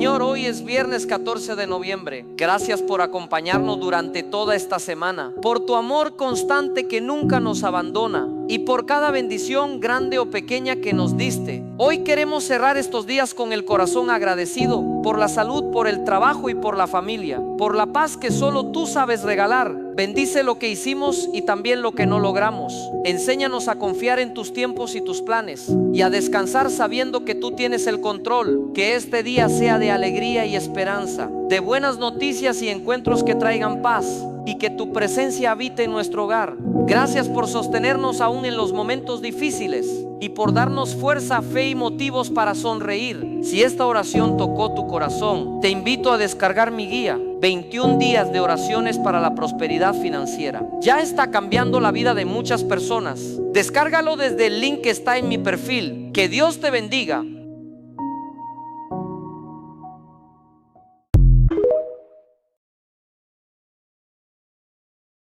Señor, hoy es viernes 14 de noviembre. Gracias por acompañarnos durante toda esta semana, por tu amor constante que nunca nos abandona y por cada bendición grande o pequeña que nos diste. Hoy queremos cerrar estos días con el corazón agradecido por la salud, por el trabajo y por la familia, por la paz que solo tú sabes regalar. Bendice lo que hicimos y también lo que no logramos. Enséñanos a confiar en tus tiempos y tus planes y a descansar sabiendo que tú tienes el control. Que este día sea de alegría y esperanza, de buenas noticias y encuentros que traigan paz, y que tu presencia habite en nuestro hogar. Gracias por sostenernos aún en los momentos difíciles y por darnos fuerza, fe y motivos para sonreír. Si esta oración tocó tu corazón, te invito a descargar mi guía, 21 días de oraciones para la prosperidad financiera. Ya está cambiando la vida de muchas personas. Descárgalo desde el link que está en mi perfil. Que Dios te bendiga.